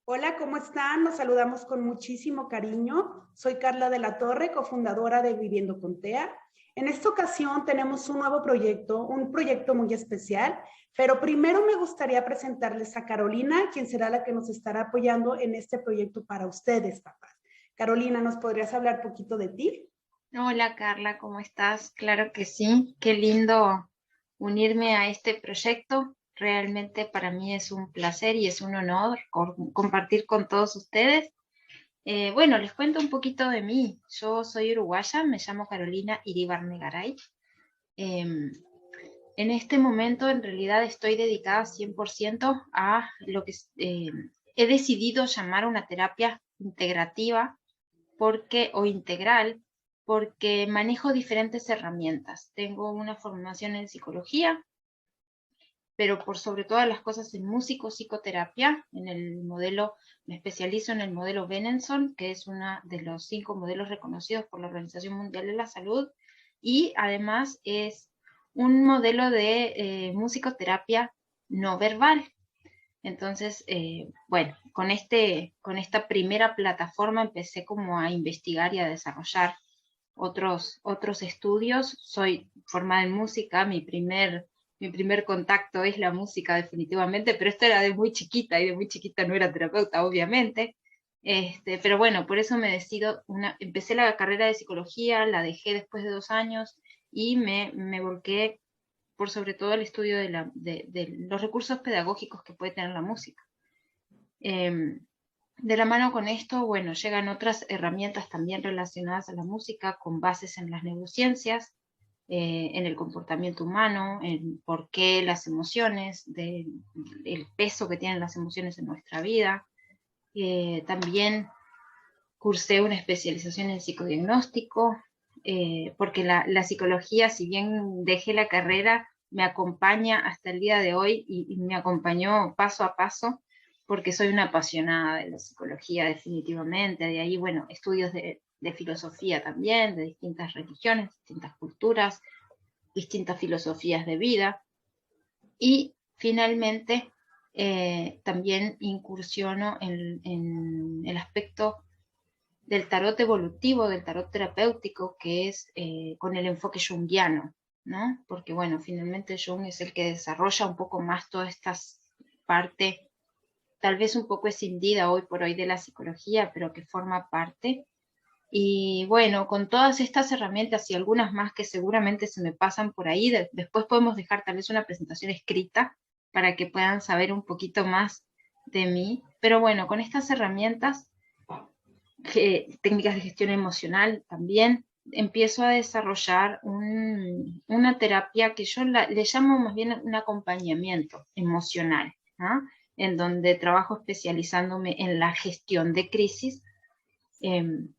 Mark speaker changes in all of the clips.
Speaker 1: Hola, ¿cómo están? Los saludamos con muchísimo cariño. Soy Carla de la Torre, cofundadora de Viviendo con TEA. En esta ocasión tenemos un nuevo proyecto, un proyecto muy especial, pero primero me gustaría presentarles a Carolina, quien será la que nos estará apoyando en este proyecto para ustedes, papás. Carolina, ¿nos podrías hablar poquito de ti?
Speaker 2: Hola Carla, ¿cómo estás? Claro que sí, qué lindo unirme a este proyecto. Realmente para mí es un placer y es un honor compartir con todos ustedes. Bueno, les cuento un poquito de mí. Yo soy uruguaya, me llamo Carolina Iribarne Garay. Em, en este momento en realidad estoy dedicada 100% a lo que he decidido llamar una terapia integrativa o integral, porque manejo diferentes herramientas. Tengo una formación en psicología, pero por sobre todas las cosas en psicoterapia. Me especializo en el modelo Benenson, que es uno de los 5 modelos reconocidos por la Organización Mundial de la Salud, y además es un modelo de musicoterapia no verbal. Entonces, bueno, con esta primera plataforma empecé como a investigar y a desarrollar otros estudios. Soy formada en música, mi primer contacto es la música definitivamente, pero esto era de muy chiquita y de muy chiquita no era terapeuta, obviamente. Pero bueno, por eso empecé la carrera de psicología, la dejé después de 2 años y me volqué por sobre todo el estudio de los recursos pedagógicos que puede tener la música. De la mano con esto, bueno, llegan otras herramientas también relacionadas a la música, con bases en las neurociencias, en el comportamiento humano, en por qué las emociones, el peso que tienen las emociones en nuestra vida. También cursé una especialización en psicodiagnóstico, porque la psicología, si bien dejé la carrera, me acompaña hasta el día de hoy y me acompañó paso a paso, porque soy una apasionada de la psicología definitivamente. De ahí, bueno, estudios de filosofía también, de distintas religiones, distintas culturas, distintas filosofías de vida. Y finalmente, también incursiono en el aspecto del tarot evolutivo, del tarot terapéutico, que es con el enfoque junguiano, ¿no? Porque, bueno, finalmente Jung es el que desarrolla un poco más toda esta parte, tal vez un poco escindida hoy por hoy de la psicología, pero que forma parte. Y bueno, con todas estas herramientas y algunas más que seguramente se me pasan por ahí, después podemos dejar tal vez una presentación escrita para que puedan saber un poquito más de mí. Pero bueno, con estas herramientas técnicas de gestión emocional también, empiezo a desarrollar una terapia que yo le llamo más bien un acompañamiento emocional, ¿no? En donde trabajo especializándome en la gestión de crisis. Eh,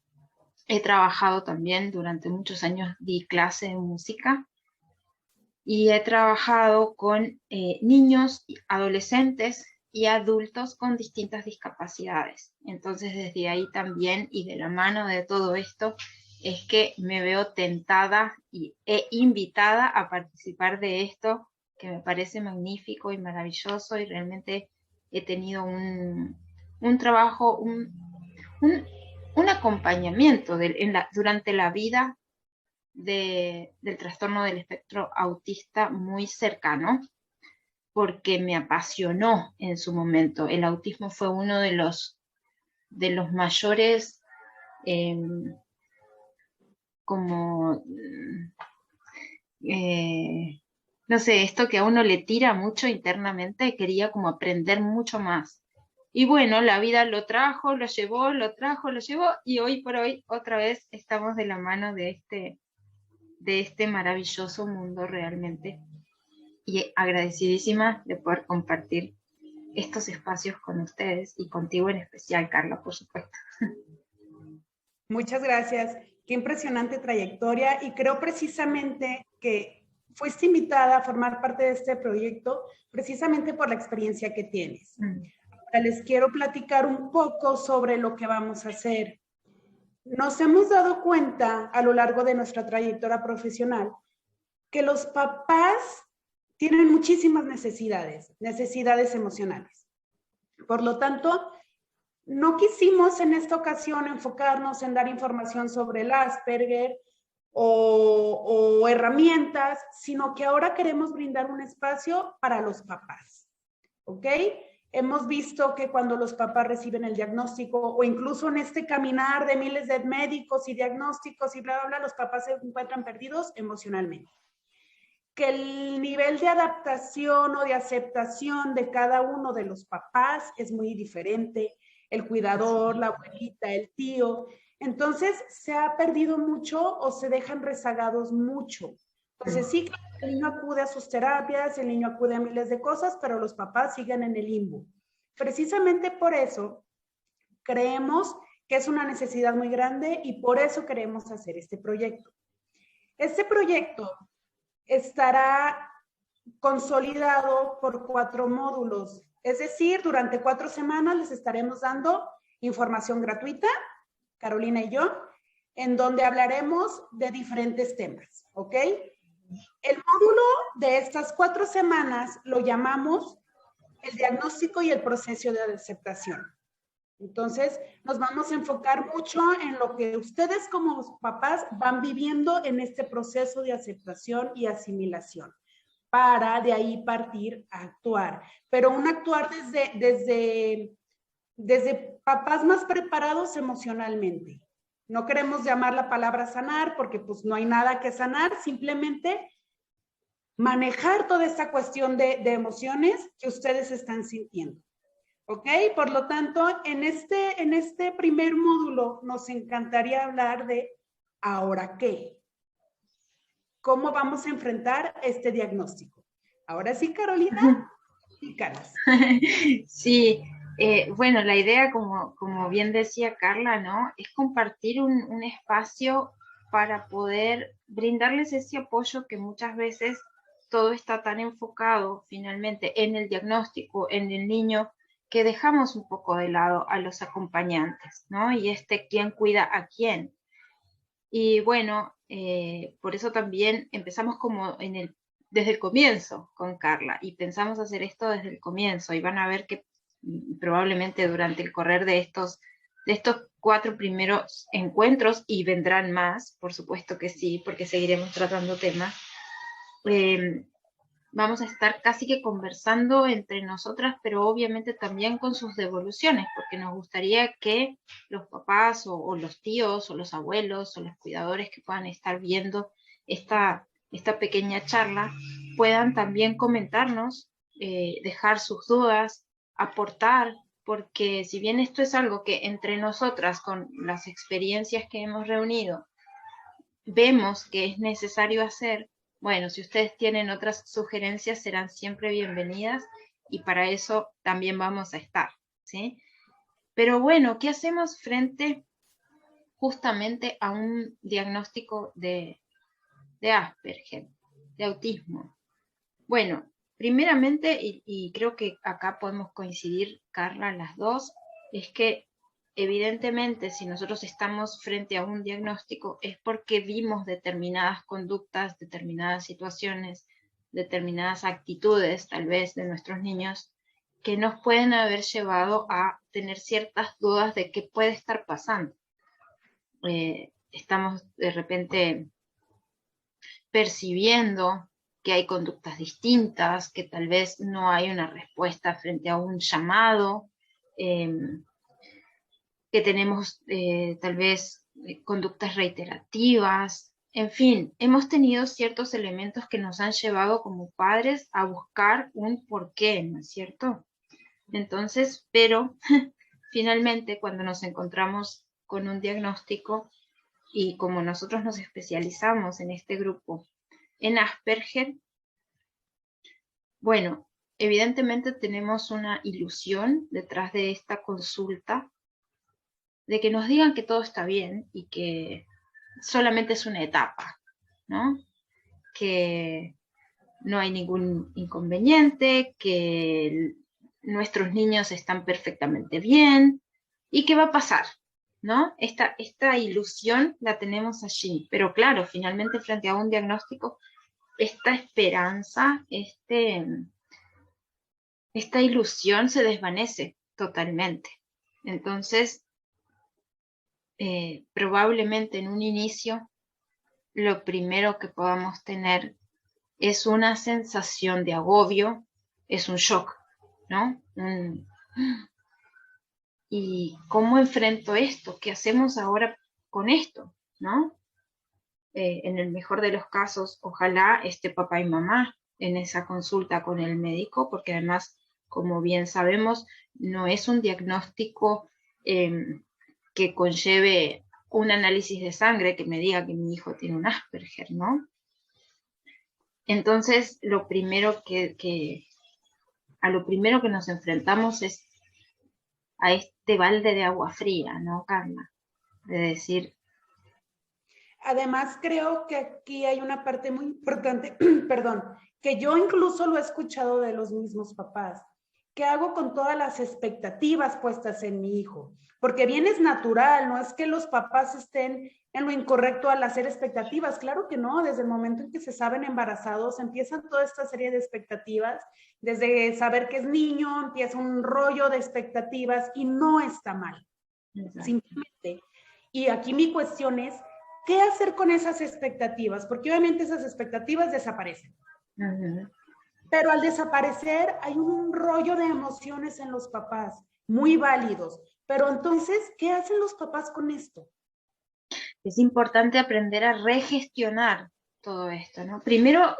Speaker 2: He trabajado también durante muchos años, di clase de música y he trabajado con niños, adolescentes y adultos con distintas discapacidades. Entonces, desde ahí también y de la mano de todo esto, es que me veo tentada e invitada a participar de esto, que me parece magnífico y maravilloso, y realmente he tenido un trabajo, un, un acompañamiento durante la vida del trastorno del espectro autista muy cercano, porque me apasionó en su momento. El autismo fue uno de los mayores, eh, como, eh, no sé, esto que a uno le tira mucho internamente, quería como aprender mucho más. Y bueno, la vida lo trajo, lo llevó, lo trajo, lo llevó, y hoy por hoy otra vez estamos de la mano de este maravilloso mundo realmente. Y agradecidísima de poder compartir estos espacios con ustedes y contigo en especial, Carla, por supuesto.
Speaker 1: Muchas gracias. Qué impresionante trayectoria y creo precisamente que fuiste invitada a formar parte de este proyecto precisamente por la experiencia que tienes. Ahora les quiero platicar un poco sobre lo que vamos a hacer. Nos hemos dado cuenta a lo largo de nuestra trayectoria profesional que los papás tienen muchísimas necesidades emocionales. Por lo tanto, no quisimos en esta ocasión enfocarnos en dar información sobre el Asperger o herramientas, sino que ahora queremos brindar un espacio para los papás, ¿ok? Hemos visto que cuando los papás reciben el diagnóstico o incluso en este caminar de miles de médicos y diagnósticos y bla, bla, bla, los papás se encuentran perdidos emocionalmente. Que el nivel de adaptación o de aceptación de cada uno de los papás es muy diferente, el cuidador, la abuelita, el tío. Entonces, se ha perdido mucho o se dejan rezagados mucho. Entonces, sí, el niño acude a sus terapias, el niño acude a miles de cosas, pero los papás siguen en el limbo. Precisamente por eso creemos que es una necesidad muy grande y por eso queremos hacer este proyecto. Este proyecto estará consolidado por 4 módulos. Es decir, durante 4 semanas les estaremos dando información gratuita, Carolina y yo, en donde hablaremos de diferentes temas, ¿ok? El módulo de estas 4 semanas lo llamamos el diagnóstico y el proceso de aceptación. Entonces, nos vamos a enfocar mucho en lo que ustedes como papás van viviendo en este proceso de aceptación y asimilación, para de ahí partir a actuar. Pero un actuar desde papás más preparados emocionalmente. No queremos llamar la palabra sanar porque pues no hay nada que sanar, simplemente manejar toda esta cuestión de emociones que ustedes están sintiendo. ¿Ok? Por lo tanto, en este primer módulo nos encantaría hablar de ¿ahora qué? ¿Cómo vamos a enfrentar este diagnóstico? Ahora sí, Carolina, explícanos.
Speaker 2: Sí, bueno, la idea, como bien decía Carla, ¿no? Es compartir un espacio para poder brindarles ese apoyo que muchas veces todo está tan enfocado finalmente en el diagnóstico, en el niño, que dejamos un poco de lado a los acompañantes, ¿no? Y quién cuida a quién. Y bueno, por eso también empezamos como desde el comienzo con Carla y pensamos hacer esto desde el comienzo y van a ver que probablemente durante el correr de estos 4 primeros encuentros, y vendrán más, por supuesto que sí, porque seguiremos tratando temas, vamos a estar casi que conversando entre nosotras, pero obviamente también con sus devoluciones, porque nos gustaría que los papás o los tíos o los abuelos o los cuidadores que puedan estar viendo esta pequeña charla puedan también comentarnos, dejar sus dudas, aportar, porque si bien esto es algo que entre nosotras, con las experiencias que hemos reunido, vemos que es necesario hacer, bueno, si ustedes tienen otras sugerencias serán siempre bienvenidas y para eso también vamos a estar, ¿sí? Pero bueno, ¿qué hacemos frente justamente a un diagnóstico de Asperger, de autismo? Bueno, primeramente, y creo que acá podemos coincidir, Carla, las dos, es que evidentemente si nosotros estamos frente a un diagnóstico es porque vimos determinadas conductas, determinadas situaciones, determinadas actitudes tal vez de nuestros niños que nos pueden haber llevado a tener ciertas dudas de qué puede estar pasando. Estamos de repente percibiendo que hay conductas distintas, que tal vez no hay una respuesta frente a un llamado, que tenemos tal vez conductas reiterativas, en fin, hemos tenido ciertos elementos que nos han llevado como padres a buscar un porqué, ¿no es cierto? Entonces, pero finalmente cuando nos encontramos con un diagnóstico y como nosotros nos especializamos en este grupo en Asperger, bueno, evidentemente tenemos una ilusión detrás de esta consulta de que nos digan que todo está bien y que solamente es una etapa, ¿no? Que no hay ningún inconveniente, que nuestros niños están perfectamente bien y que va a pasar, ¿no? Esta ilusión la tenemos allí, pero claro, finalmente frente a un diagnóstico, esta esperanza, esta ilusión se desvanece totalmente. Entonces, probablemente en un inicio, lo primero que podamos tener es una sensación de agobio, es un shock, ¿no? ¿Y cómo enfrento esto? ¿Qué hacemos ahora con esto? ¿No? En el mejor de los casos, ojalá esté papá y mamá en esa consulta con el médico, porque además, como bien sabemos, no es un diagnóstico que conlleve un análisis de sangre que me diga que mi hijo tiene un Asperger, ¿no? Entonces, a lo primero que nos enfrentamos es a este balde de agua fría, ¿no, Carla? De decir...
Speaker 1: Además, creo que aquí hay una parte muy importante, perdón, que yo incluso lo he escuchado de los mismos papás. ¿Qué hago con todas las expectativas puestas en mi hijo? Porque bien es natural, no es que los papás estén en lo incorrecto al hacer expectativas. Claro que no, desde el momento en que se saben embarazados, empiezan toda esta serie de expectativas. Desde saber que es niño, empieza un rollo de expectativas y no está mal. Exacto. Simplemente. Y aquí mi cuestión es, ¿qué hacer con esas expectativas? Porque obviamente esas expectativas desaparecen. Pero al desaparecer hay un rollo de emociones en los papás, muy válidos. Pero entonces, ¿qué hacen los papás con esto?
Speaker 2: Es importante aprender a regestionar todo esto, ¿no? Primero,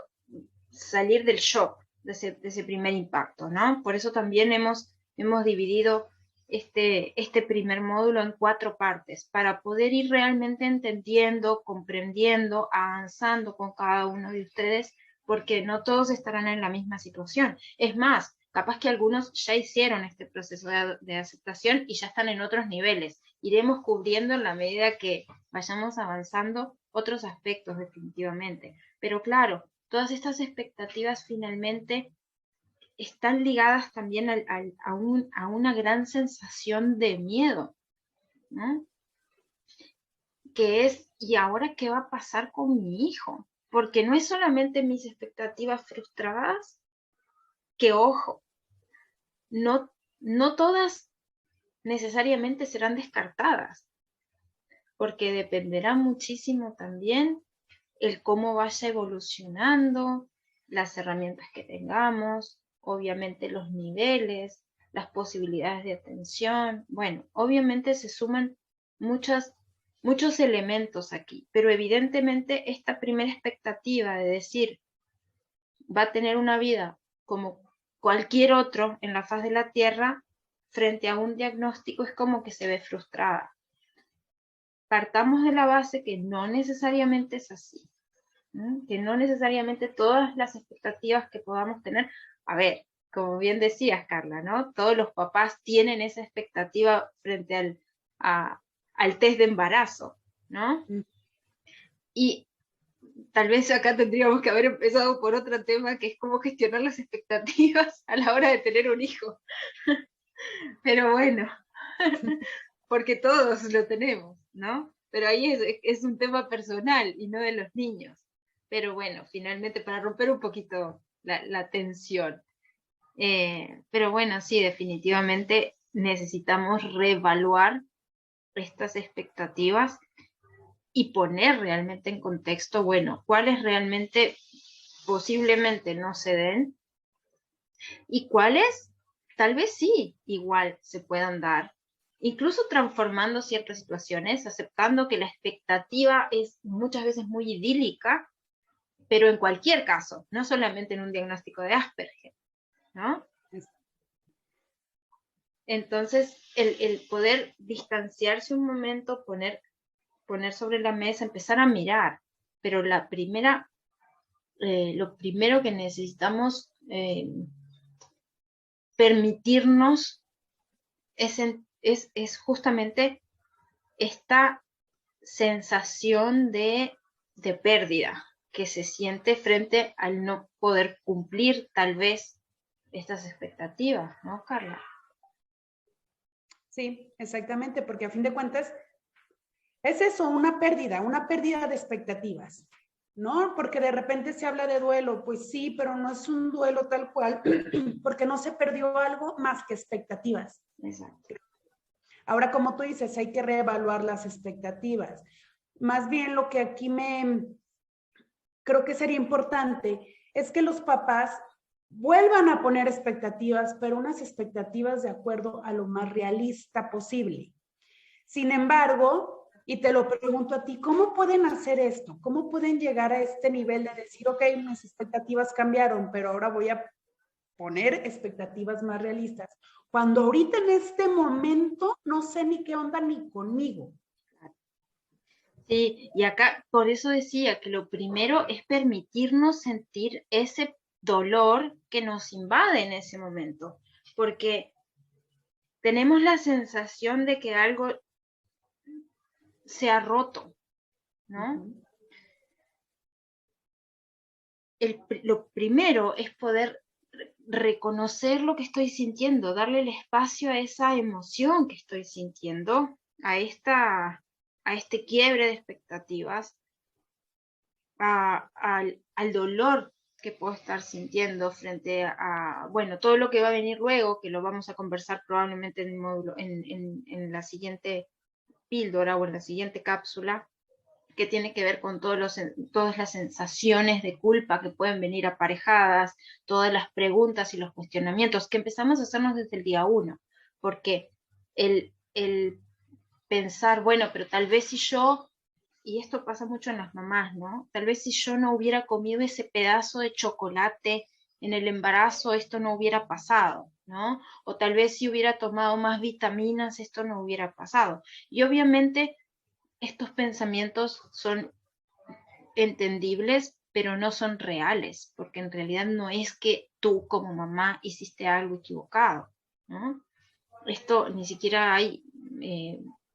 Speaker 2: salir del shock, de ese primer impacto, ¿no? Por eso también hemos dividido este primer módulo en 4 partes, para poder ir realmente entendiendo, comprendiendo, avanzando con cada uno de ustedes, porque no todos estarán en la misma situación. Es más, capaz que algunos ya hicieron este proceso de aceptación y ya están en otros niveles. Iremos cubriendo en la medida que vayamos avanzando otros aspectos definitivamente. Pero claro, todas estas expectativas finalmente están ligadas también a una gran sensación de miedo, ¿no? Que es, ¿y ahora qué va a pasar con mi hijo? Porque no es solamente mis expectativas frustradas, que ojo, no todas necesariamente serán descartadas, porque dependerá muchísimo también el cómo vaya evolucionando, las herramientas que tengamos, obviamente los niveles, las posibilidades de atención. Bueno, obviamente se suman muchos elementos aquí, pero evidentemente esta primera expectativa de decir va a tener una vida como cualquier otro en la faz de la Tierra, frente a un diagnóstico es como que se ve frustrada. Partamos de la base que no necesariamente es así, ¿no? Que no necesariamente todas las expectativas que podamos tener, a ver, como bien decías, Carla, ¿no? Todos los papás tienen esa expectativa frente al test de embarazo, ¿no? Y tal vez acá tendríamos que haber empezado por otro tema, que es cómo gestionar las expectativas a la hora de tener un hijo. Pero bueno, porque todos lo tenemos, ¿no? Pero ahí es un tema personal y no de los niños. Pero bueno, finalmente para romper un poquito la tensión. Pero bueno, sí, definitivamente necesitamos reevaluar estas expectativas y poner realmente en contexto, bueno, cuáles realmente posiblemente no se den y cuáles tal vez sí igual se puedan dar, incluso transformando ciertas situaciones, aceptando que la expectativa es muchas veces muy idílica, pero en cualquier caso, no solamente en un diagnóstico de Asperger, ¿no? Entonces, el poder distanciarse un momento, poner sobre la mesa, empezar a mirar, pero lo primero que necesitamos permitirnos es justamente esta sensación de pérdida que se siente frente al no poder cumplir tal vez estas expectativas, ¿no, Carla?
Speaker 1: Sí, exactamente, porque a fin de cuentas es eso, una pérdida de expectativas, ¿no? Porque de repente se habla de duelo, pues sí, pero no es un duelo tal cual, porque no se perdió algo más que expectativas.
Speaker 2: Exacto.
Speaker 1: Ahora, como tú dices, hay que reevaluar las expectativas. Más bien lo que aquí creo que sería importante es que los papás vuelvan a poner expectativas, pero unas expectativas de acuerdo a lo más realista posible. Sin embargo, y te lo pregunto a ti, ¿cómo pueden hacer esto? ¿Cómo pueden llegar a este nivel de decir, ok, mis expectativas cambiaron, pero ahora voy a poner expectativas más realistas? Cuando ahorita en este momento no sé ni qué onda ni conmigo.
Speaker 2: Sí, y acá por eso decía que lo primero es permitirnos sentir ese dolor que nos invade en ese momento, porque tenemos la sensación de que algo se ha roto, ¿no? Lo primero es poder reconocer lo que estoy sintiendo, darle el espacio a esa emoción que estoy sintiendo, a este quiebre de expectativas, al dolor que puedo estar sintiendo frente a, bueno, todo lo que va a venir luego, que lo vamos a conversar probablemente en, el módulo, en la siguiente píldora o en la siguiente cápsula, que tiene que ver con todas las sensaciones de culpa que pueden venir aparejadas, todas las preguntas y los cuestionamientos que empezamos a hacernos desde el día 1, porque el pensar, bueno, pero tal vez si yo, y esto pasa mucho en las mamás, ¿no? Tal vez si yo no hubiera comido ese pedazo de chocolate en el embarazo, esto no hubiera pasado, ¿no? O tal vez si hubiera tomado más vitaminas, esto no hubiera pasado. Y obviamente estos pensamientos son entendibles, pero no son reales, porque en realidad no es que tú como mamá hiciste algo equivocado, ¿no? Esto ni siquiera hay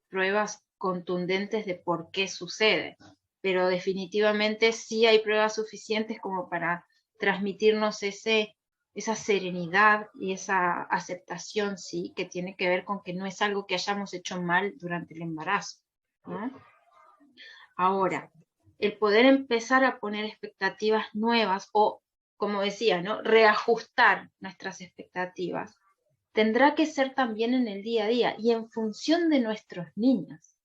Speaker 2: pruebas contundentes de por qué sucede, pero definitivamente sí hay pruebas suficientes como para transmitirnos esa serenidad y esa aceptación, sí, que tiene que ver con que no es algo que hayamos hecho mal durante el embarazo, ¿no? Ahora, el poder empezar a poner expectativas nuevas o, como decía, ¿no? Reajustar nuestras expectativas tendrá que ser también en el día a día y en función de nuestros niños.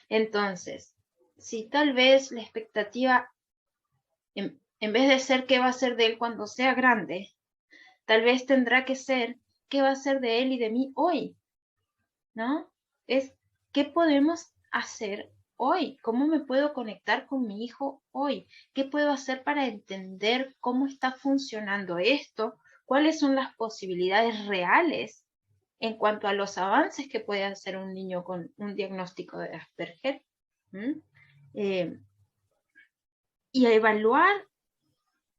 Speaker 2: Entonces, si tal vez la expectativa, en vez de ser qué va a ser de él cuando sea grande, tal vez tendrá que ser qué va a ser de él y de mí hoy, ¿no? Es qué podemos hacer hoy, cómo me puedo conectar con mi hijo hoy, qué puedo hacer para entender cómo está funcionando esto, cuáles son las posibilidades reales en cuanto a los avances que puede hacer un niño con un diagnóstico de Asperger, y a evaluar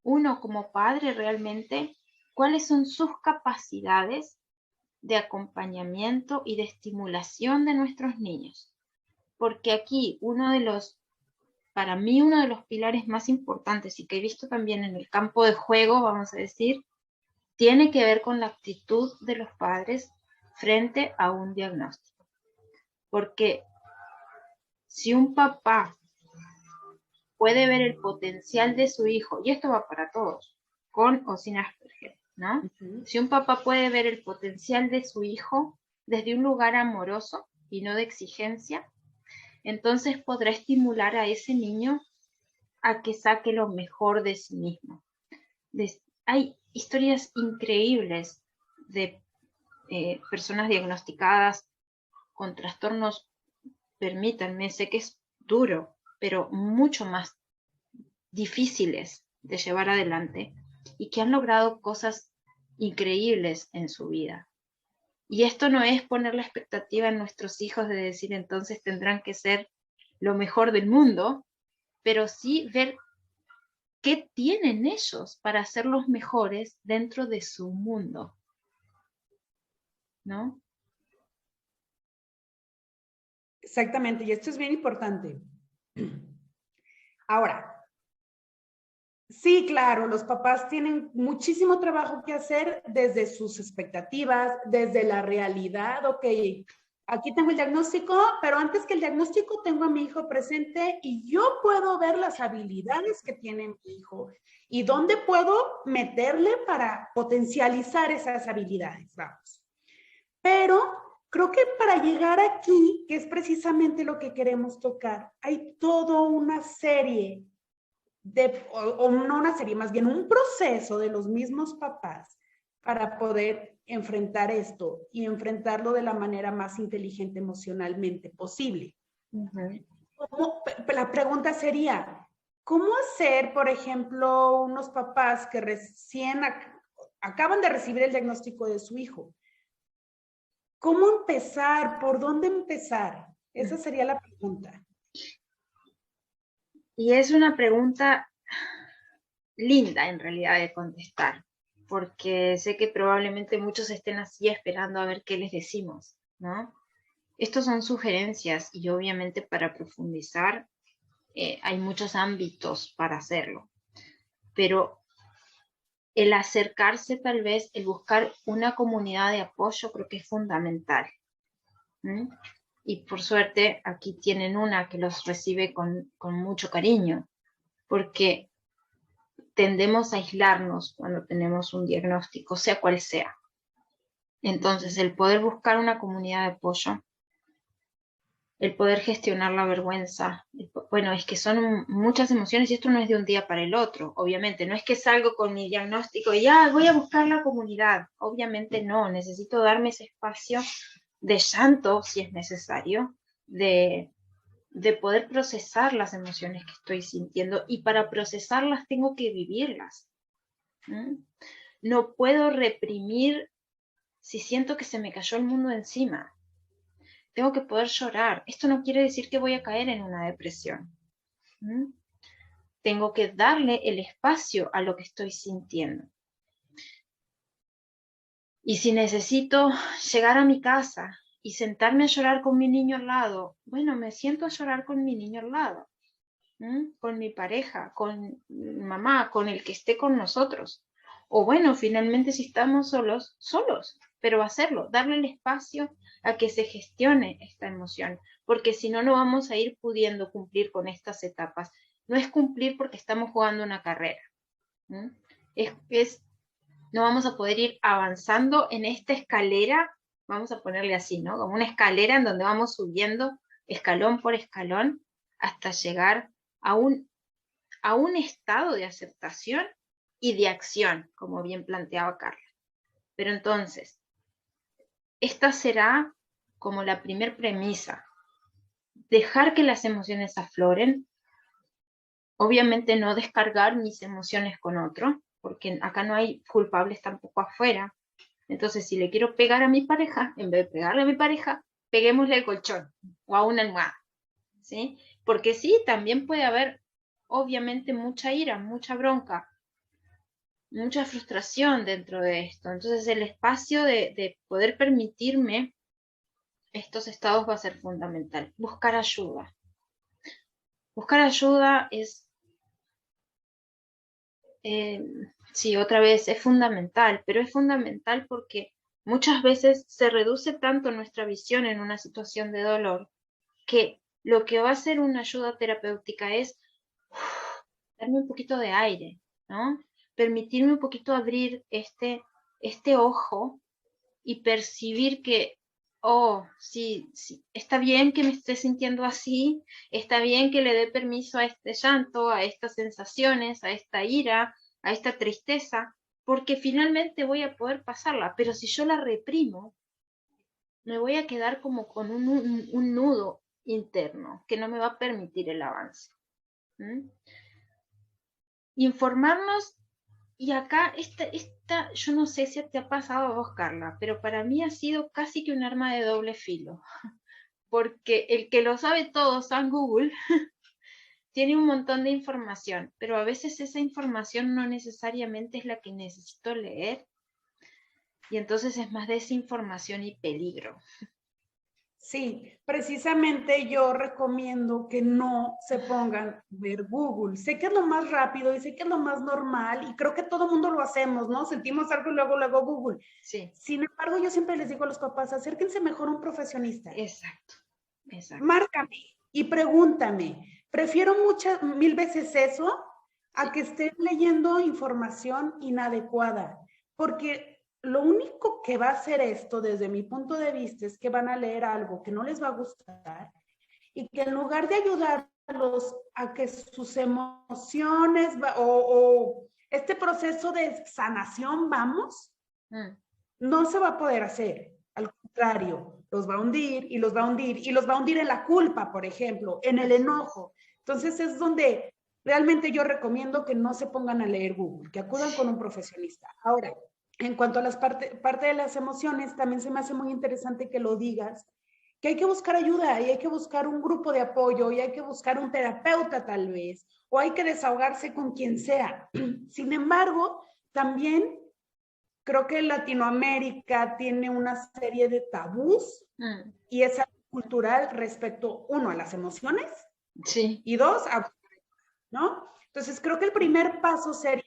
Speaker 2: uno como padre realmente cuáles son sus capacidades de acompañamiento y de estimulación de nuestros niños. Porque aquí para mí uno de los pilares más importantes y que he visto también en el campo de juego, vamos a decir, tiene que ver con la actitud de los padres frente a un diagnóstico. Porque si un papá puede ver el potencial de su hijo, y esto va para todos, con o sin Asperger, ¿no? Si un papá puede ver el potencial de su hijo desde un lugar amoroso y no de exigencia, entonces podrá estimular a ese niño a que saque lo mejor de sí mismo. Hay historias increíbles de personas diagnosticadas con trastornos, permítanme, sé que es duro, pero mucho más difíciles de llevar adelante y que han logrado cosas increíbles en su vida. Y esto no es poner la expectativa en nuestros hijos de decir entonces tendrán que ser lo mejor del mundo, pero sí ver qué tienen ellos para ser los mejores dentro de su mundo, ¿no?
Speaker 1: Exactamente, y esto es bien importante. Ahora, sí, claro, los papás tienen muchísimo trabajo que hacer desde sus expectativas, desde la realidad. Ok, aquí tengo el diagnóstico, pero antes que el diagnóstico tengo a mi hijo presente y yo puedo ver las habilidades que tiene mi hijo y dónde puedo meterle para potencializar esas habilidades, vamos. Pero creo que para llegar aquí, que es precisamente lo que queremos tocar, hay toda una serie o no una serie, más bien un proceso de los mismos papás para poder enfrentar esto y enfrentarlo de la manera más inteligente emocionalmente posible. La pregunta sería, ¿cómo hacer, por ejemplo, unos papás que recién acaban de recibir el diagnóstico de su hijo? ¿Cómo empezar? ¿Por dónde empezar? Esa sería la pregunta.
Speaker 2: Y es una pregunta linda en realidad de contestar, porque sé que probablemente muchos estén así esperando a ver qué les decimos, ¿no? Estos son sugerencias y obviamente para profundizar hay muchos ámbitos para hacerlo, pero el acercarse tal vez, el buscar una comunidad de apoyo creo que es fundamental. Y por suerte aquí tienen una que los recibe con mucho cariño, porque tendemos a aislarnos cuando tenemos un diagnóstico, sea cual sea. Entonces, el poder buscar una comunidad de apoyo, el poder gestionar la vergüenza, bueno, es que son muchas emociones y esto no es de un día para el otro, obviamente, no es que salgo con mi diagnóstico y ya voy a buscar la comunidad, obviamente no, necesito darme ese espacio de llanto si es necesario, de poder procesar las emociones que estoy sintiendo y para procesarlas tengo que vivirlas. No puedo reprimir si siento que se me cayó el mundo encima. Tengo que poder llorar. Esto no quiere decir que voy a caer en una depresión. Tengo que darle el espacio a lo que estoy sintiendo. Y si necesito llegar a mi casa y sentarme a llorar con mi niño al lado, bueno, me siento a llorar con mi niño al lado, con mi pareja, con mi mamá, con el que esté con nosotros. O bueno, finalmente si estamos solos, pero hacerlo, darle el espacio a que se gestione esta emoción, porque si no, no vamos a ir pudiendo cumplir con estas etapas. No es cumplir porque estamos jugando una carrera. No vamos a poder ir avanzando en esta escalera, vamos a ponerle así, ¿no? Como una escalera en donde vamos subiendo escalón por escalón hasta llegar a un estado de aceptación y de acción, como bien planteaba Carla. Pero entonces, esta será como la primer premisa. Dejar que las emociones afloren, obviamente no descargar mis emociones con otro, porque acá no hay culpables tampoco afuera. Entonces, si le quiero pegar a mi pareja, en vez de pegarle a mi pareja, peguémosle al colchón o a una almohada, ¿sí? Porque sí, también puede haber, obviamente, mucha ira, mucha bronca, mucha frustración dentro de esto. Entonces, el espacio de poder permitirme estos estados va a ser fundamental. Buscar ayuda. Buscar ayuda es, sí, otra vez, es fundamental, pero es fundamental porque muchas veces se reduce tanto nuestra visión en una situación de dolor que lo que va a ser una ayuda terapéutica es darme un poquito de aire, ¿no? Permitirme un poquito abrir este ojo y percibir que, oh, sí, está bien que me esté sintiendo así, está bien que le dé permiso a este llanto, a estas sensaciones, a esta ira, a esta tristeza, porque finalmente voy a poder pasarla, pero si yo la reprimo, me voy a quedar como con un nudo interno que no me va a permitir el avance. Informarnos, y acá yo no sé si te ha pasado a vos, Carla, pero para mí ha sido casi que un arma de doble filo, porque el que lo sabe todo, San Google, tiene un montón de información, pero a veces esa información no necesariamente es la que necesito leer, y entonces es más desinformación y peligro.
Speaker 1: Sí, precisamente yo recomiendo que no se pongan a ver Google. Sé que es lo más rápido y sé que es lo más normal y creo que todo mundo lo hacemos, ¿no? Sentimos algo y luego Google.
Speaker 2: Sí.
Speaker 1: Sin embargo, yo siempre les digo a los papás, acérquense mejor a un profesionista.
Speaker 2: Exacto.
Speaker 1: Márcame y pregúntame. Prefiero mil veces eso a que estén leyendo información inadecuada, porque lo único que va a hacer esto, desde mi punto de vista, es que van a leer algo que no les va a gustar y que en lugar de ayudarlos a que sus emociones o este proceso de sanación, vamos, no se va a poder hacer. Al contrario, los va a hundir y los va a hundir y los va a hundir en la culpa, por ejemplo, en el enojo. Entonces es donde realmente yo recomiendo que no se pongan a leer Google, que acudan con un profesionista. Ahora, en cuanto a las parte de las emociones, también se me hace muy interesante que lo digas, que hay que buscar ayuda y hay que buscar un grupo de apoyo y hay que buscar un terapeuta tal vez, o hay que desahogarse con quien sea. Sin embargo, también creo que Latinoamérica tiene una serie de tabús y es algo cultural respecto, uno, a las emociones
Speaker 2: Sí.
Speaker 1: y dos, ¿no? Entonces creo que el primer paso sería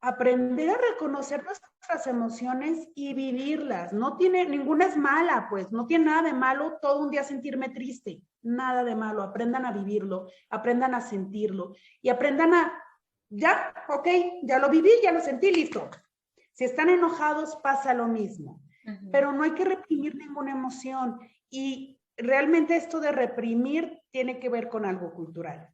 Speaker 1: aprender a reconocer nuestras emociones y vivirlas. No tiene, ninguna es mala, pues, no tiene nada de malo todo un día sentirme triste, nada de malo. Aprendan a vivirlo, aprendan a sentirlo y aprendan a, ya, ok, ya lo viví, ya lo sentí, listo. Si están enojados, pasa lo mismo. Pero no hay que reprimir ninguna emoción y realmente esto de reprimir tiene que ver con algo cultural.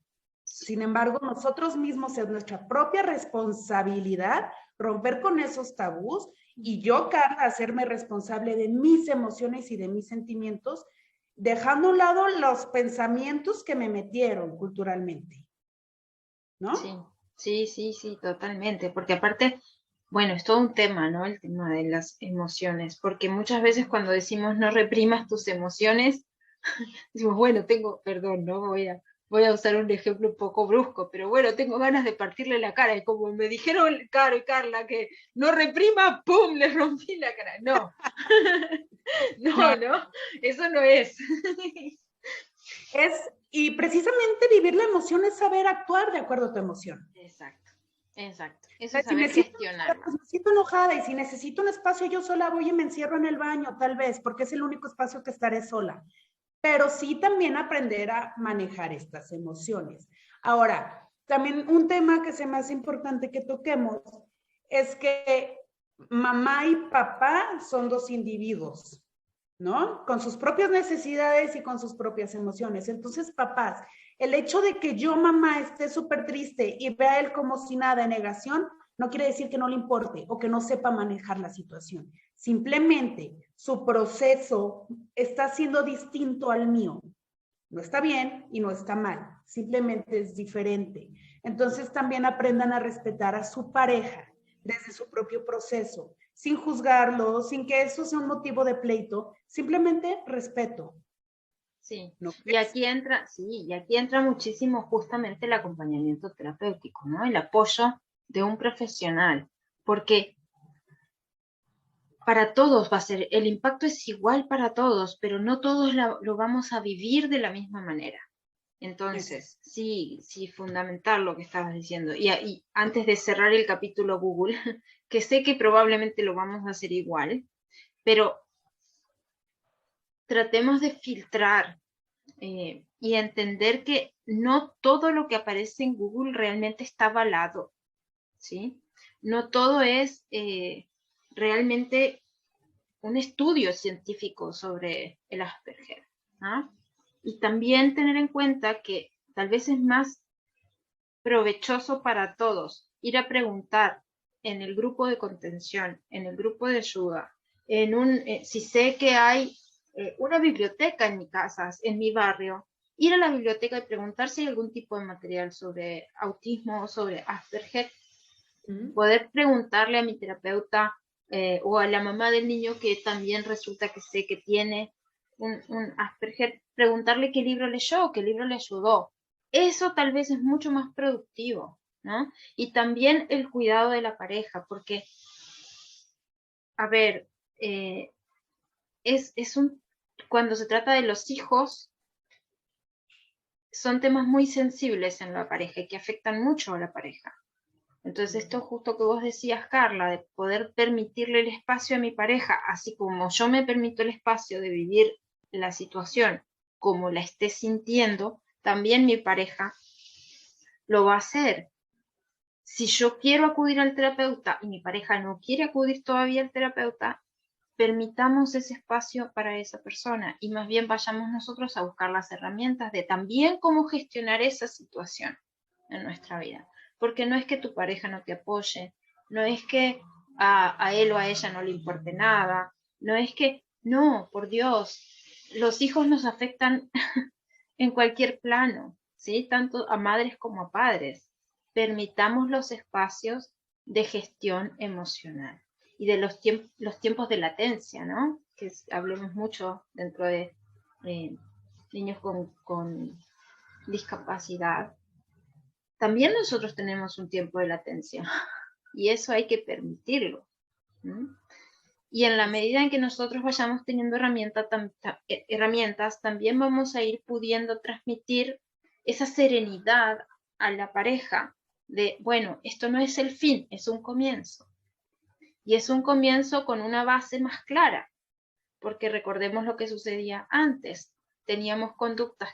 Speaker 1: Sin embargo, nosotros mismos es nuestra propia responsabilidad romper con esos tabús y yo, Carla, hacerme responsable de mis emociones y de mis sentimientos, dejando a un lado los pensamientos que me metieron culturalmente, ¿no?
Speaker 2: Sí, totalmente, porque aparte, bueno, es todo un tema, ¿no? El tema de las emociones, porque muchas veces cuando decimos no reprimas tus emociones, decimos, bueno, perdón, ¿no? Voy a usar un ejemplo un poco brusco, pero bueno, tengo ganas de partirle la cara, y como me dijeron Caro y Carla que no reprima, ¡pum!, le rompí la cara. No, no, eso no es.
Speaker 1: Y precisamente vivir la emoción es saber actuar de acuerdo a tu emoción.
Speaker 2: Exacto. Eso es saber gestionarlo.
Speaker 1: Pues me siento enojada y si necesito un espacio yo sola voy y me encierro en el baño, tal vez, porque es el único espacio que estaré sola. Pero sí también aprender a manejar estas emociones. Ahora, también un tema que se me hace importante que toquemos es que mamá y papá son dos individuos, ¿no? Con sus propias necesidades y con sus propias emociones. Entonces, papás, el hecho de que yo, mamá, esté súper triste y vea a él como si nada en negación, no quiere decir que no le importe o que no sepa manejar la situación. Simplemente su proceso está siendo distinto al mío. No está bien y no está mal, simplemente es diferente. Entonces también aprendan a respetar a su pareja desde su propio proceso, sin juzgarlo, sin que eso sea un motivo de pleito, simplemente respeto.
Speaker 2: Sí, y aquí entra muchísimo justamente el acompañamiento terapéutico, ¿no? El apoyo de un profesional, porque para todos va a ser, el impacto es igual para todos, pero no todos lo vamos a vivir de la misma manera. Entonces, sí, fundamental lo que estabas diciendo. Y antes de cerrar el capítulo Google, que sé que probablemente lo vamos a hacer igual, pero tratemos de filtrar y entender que no todo lo que aparece en Google realmente está avalado, ¿sí? No todo es realmente un estudio científico sobre el Asperger, ¿no? Y también tener en cuenta que tal vez es más provechoso para todos ir a preguntar en el grupo de contención, en el grupo de ayuda, si sé que hay una biblioteca en mi casa, en mi barrio, ir a la biblioteca y preguntar si hay algún tipo de material sobre autismo o sobre Asperger, poder preguntarle a mi terapeuta o a la mamá del niño que también resulta que sé que tiene un Asperger, preguntarle qué libro leyó o qué libro le ayudó. Eso tal vez es mucho más productivo, ¿no? Y también el cuidado de la pareja, porque, a ver, cuando se trata de los hijos, son temas muy sensibles en la pareja y que afectan mucho a la pareja. Entonces, esto justo que vos decías, Carla, de poder permitirle el espacio a mi pareja, así como yo me permito el espacio de vivir la situación como la esté sintiendo, también mi pareja lo va a hacer. Si yo quiero acudir al terapeuta y mi pareja no quiere acudir todavía al terapeuta, permitamos ese espacio para esa persona y más bien vayamos nosotros a buscar las herramientas de también cómo gestionar esa situación en nuestra vida. Porque no es que tu pareja no te apoye, no es que a él o a ella no le importe nada, no es que, no, por Dios, los hijos nos afectan en cualquier plano, ¿sí? Tanto a madres como a padres. Permitamos los espacios de gestión emocional y de los tiempos de latencia, ¿no? Que hablemos mucho dentro de niños con discapacidad. También nosotros tenemos un tiempo de latencia y eso hay que permitirlo. Y en la medida en que nosotros vayamos teniendo herramientas, también vamos a ir pudiendo transmitir esa serenidad a la pareja de, bueno, esto no es el fin, es un comienzo. Y es un comienzo con una base más clara, porque recordemos lo que sucedía antes. Teníamos conductas,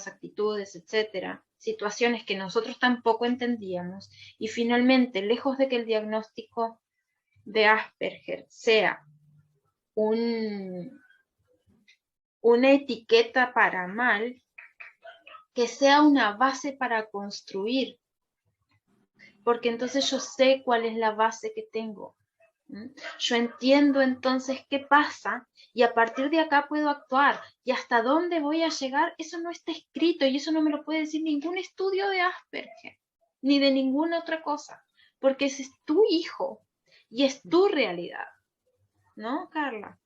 Speaker 2: actitudes, etcétera, situaciones que nosotros tampoco entendíamos, y finalmente, lejos de que el diagnóstico de Asperger sea una etiqueta para mal, que sea una base para construir, porque entonces yo sé cuál es la base que tengo. Yo entiendo entonces qué pasa y a partir de acá puedo actuar. Y hasta dónde voy a llegar, eso no está escrito y eso no me lo puede decir ningún estudio de Asperger, ni de ninguna otra cosa, porque ese es tu hijo y es tu realidad, ¿no, Carla?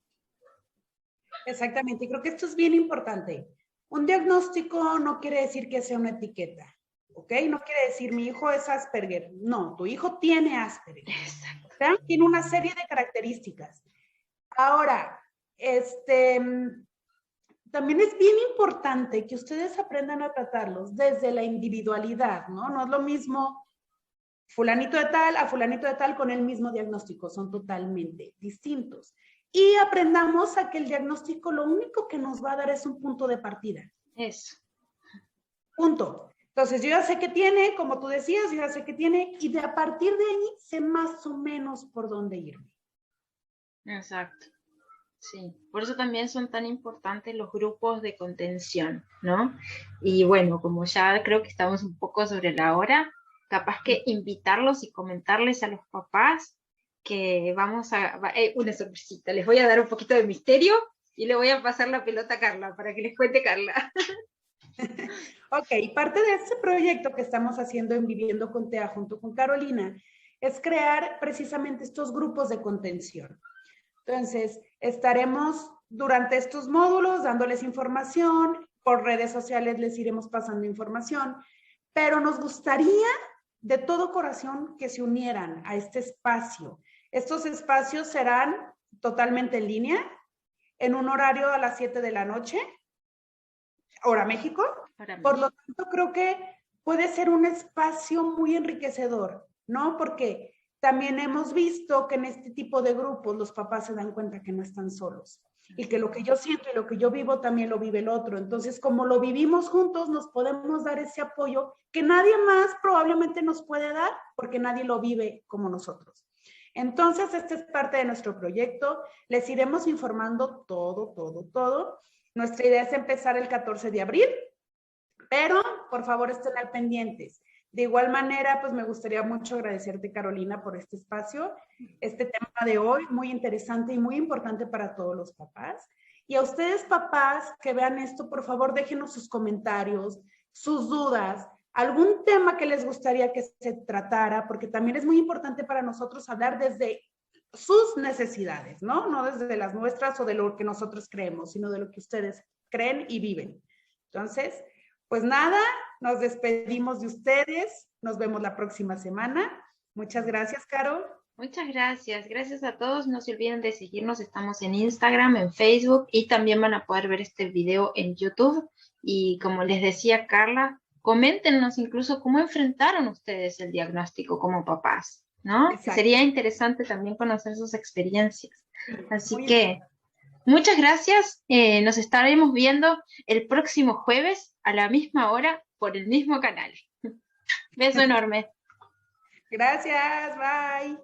Speaker 1: Exactamente, y creo que esto es bien importante. Un diagnóstico no quiere decir que sea una etiqueta, ¿ok? No quiere decir mi hijo es Asperger. No, tu hijo tiene Asperger.
Speaker 2: Exacto.
Speaker 1: ¿Verdad? Tiene una serie de características. Ahora, también es bien importante que ustedes aprendan a tratarlos desde la individualidad, ¿no? No es lo mismo fulanito de tal a fulanito de tal con el mismo diagnóstico, son totalmente distintos. Y aprendamos a que el diagnóstico lo único que nos va a dar es un punto de partida.
Speaker 2: Eso.
Speaker 1: Punto. Entonces, yo ya sé que tiene, como tú decías, yo ya sé que tiene, y de a partir de ahí sé más o menos por dónde irme.
Speaker 2: Exacto. Sí, por eso también son tan importantes los grupos de contención, ¿no? Y bueno, como ya creo que estamos un poco sobre la hora, capaz que invitarlos y comentarles a los papás que vamos a... una sorpresita, les voy a dar un poquito de misterio y le voy a pasar la pelota a Carla para que les cuente Carla.
Speaker 1: Ok, parte de este proyecto que estamos haciendo en Viviendo con TEA junto con Carolina es crear precisamente estos grupos de contención. Entonces, estaremos durante estos módulos dándoles información, por redes sociales les iremos pasando información, pero nos gustaría de todo corazón que se unieran a este espacio. Estos espacios serán totalmente en línea, en un horario a las 7 de la noche, hora México. Por lo tanto, creo que puede ser un espacio muy enriquecedor, ¿no? Porque también hemos visto que en este tipo de grupos los papás se dan cuenta que no están solos y que lo que yo siento y lo que yo vivo también lo vive el otro. Entonces, como lo vivimos juntos, nos podemos dar ese apoyo que nadie más probablemente nos puede dar porque nadie lo vive como nosotros. Entonces, esta es parte de nuestro proyecto. Les iremos informando todo. Nuestra idea es empezar el 14 de abril, pero por favor estén al pendientes. De igual manera, pues me gustaría mucho agradecerte, Carolina, por este espacio, este tema de hoy, muy interesante y muy importante para todos los papás. Y a ustedes, papás, que vean esto, por favor, déjenos sus comentarios, sus dudas, algún tema que les gustaría que se tratara, porque también es muy importante para nosotros hablar desde sus necesidades, ¿no? No desde las nuestras o de lo que nosotros creemos, sino de lo que ustedes creen y viven. Entonces, pues nada, nos despedimos de ustedes. Nos vemos la próxima semana. Muchas gracias, Caro.
Speaker 2: Muchas gracias. Gracias a todos. No se olviden de seguirnos. Estamos en Instagram, en Facebook y también van a poder ver este video en YouTube. Y como les decía Carla, coméntenos incluso cómo enfrentaron ustedes el diagnóstico como papás, ¿no? Sería interesante también conocer sus experiencias. Así que muchas gracias. Nos estaremos viendo el próximo jueves a la misma hora por el mismo canal. Beso enorme.
Speaker 1: Gracias, bye.